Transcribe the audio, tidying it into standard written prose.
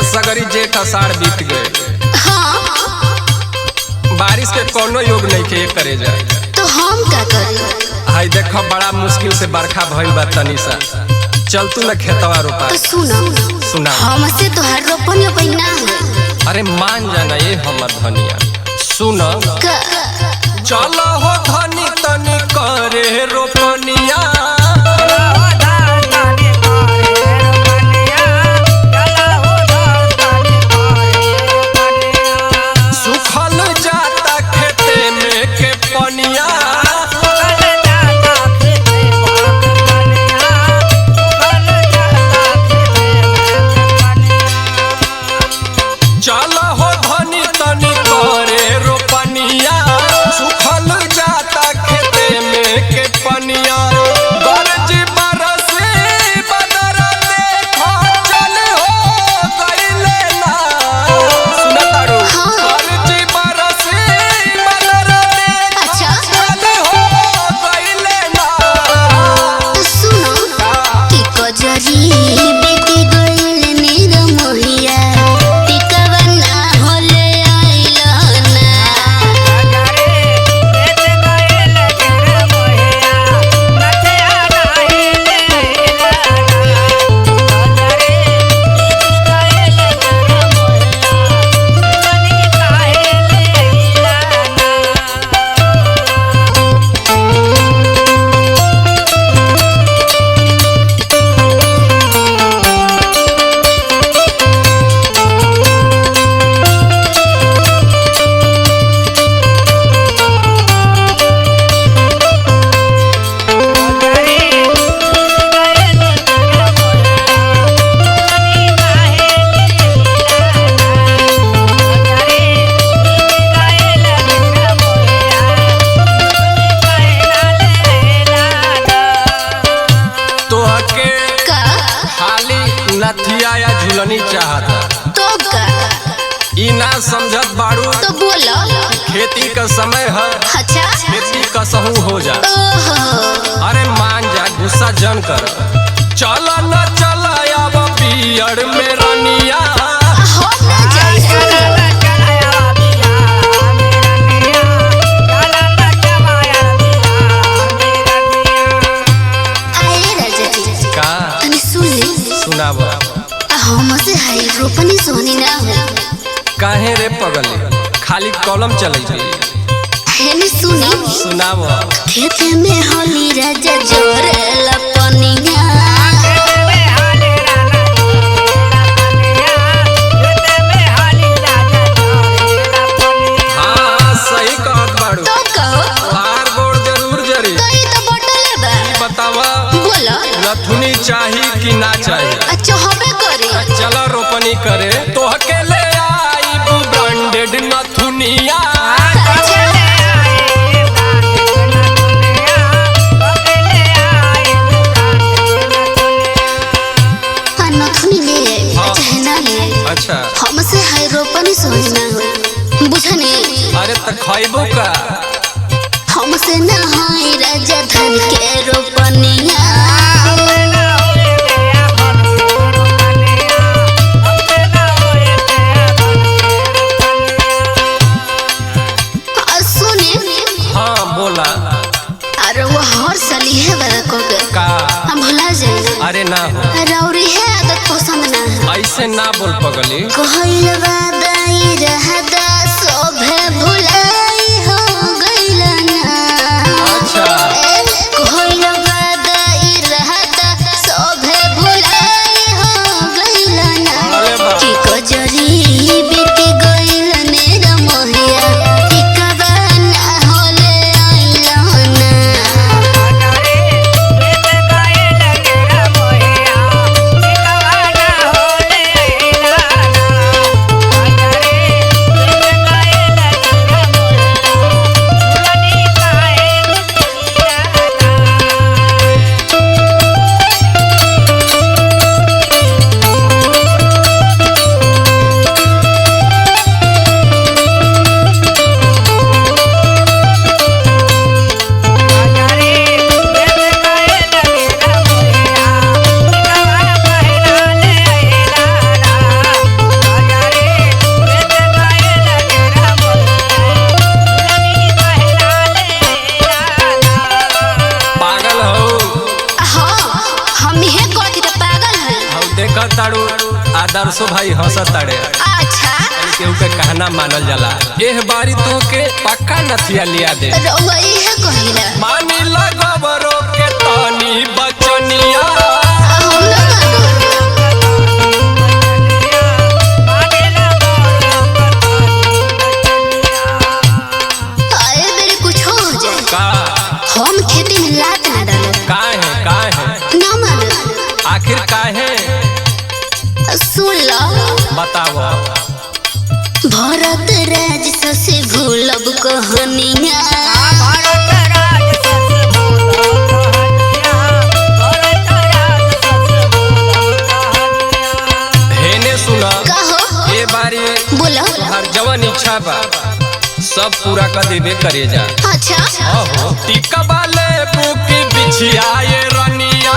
सगरी जेठ आषाढ़ बीत गए। हाँ। बारिश के कोनो योग नहीं के करे जा। तो हम क्या करें? हाय देखो बड़ा मुश्किल से बरखा भइल बा तनी सा। चल तू ना खेतवा रोपा। तो सुना हमसे तो हर रोपनी पैना है। अरे मान जाना ये हमर धनिया। सुन चलो हो धनी तनी करे रोपनिया। सुखल जाता खेते में के पनिया। चलो हो धनी तनी करे रोपनिया। सुखल जाता खेते में के पनिया। गरज बरसे बदर देखो चल हो गइले ना। सुना तारू गरज बरसे बदर देखो चल हो गइले ना। तो सुनो कि कजरी बेटी गइल नीर मोहिया। नथिया या झुलनी चाहता तो का ई ना समझत बाड़ू। तो बोलो खेती का समय है। अच्छा खेती कसहू हो जा। अरे मान जा गुस्सा जन कर। चल न चल अब पियड़ में रनिया। हमसे हाई रोपनी सोनी ना हो। काहे रे पगली खाली कलम चले छी। हेनी सुनी सुनाव खेत में होली राजा जोरे लपनिया। हाँ सही कहत बाड़ू। तो कहो हार गोड़ जरूर जरी। तो ई तो बटले बा। बतावा बोलो नथुनी चाही कि ना चाही। अच्छा हमें करे चलो रोपनी करे तो अकेले आई ब्रांडेड नथुनिया। नथुनी ले चाहे ना ले। अच्छा हमसे हाई रोपनी सोनी ना हो बुझने। अरे त खइबो का हमसे ना हाई राजा धन के रोपनिया। अरे वो हर साली है बड़ा कोके का हम भुला जाए। अरे ना हो रौरी है आदत पसंद ना है। ऐसे ना बोल पगली। कहल वादाई रहदा सोभे भुलाई हो गइल ना। अच्छा कहल वादाई रहदा सोभे भुलाई हो गइल ना। कि कजरी बेटी गइल नेर मोहिया। आदर्शो भाई हंसत ताड़े। अच्छा केहू के कहना मानल जाला। एह बारी तो के पक्का नथिया लिया दे। रउआ इहे कहिला मानी लगबरो के तानी बचनिया। हम ना आए मेरे कुछ हो जाए का हम खेती में लात ना डालो काहे ना मानो आखिर काहे सुन लो बताओ। भरत राज से भूलब कहानिया हेने सुना कहो ए बारी बोलो हर जवन इच्छा बा सब पूरा कर देबे करे जा। अच्छा टिका वाले बुकी बिछिया ये रनिया।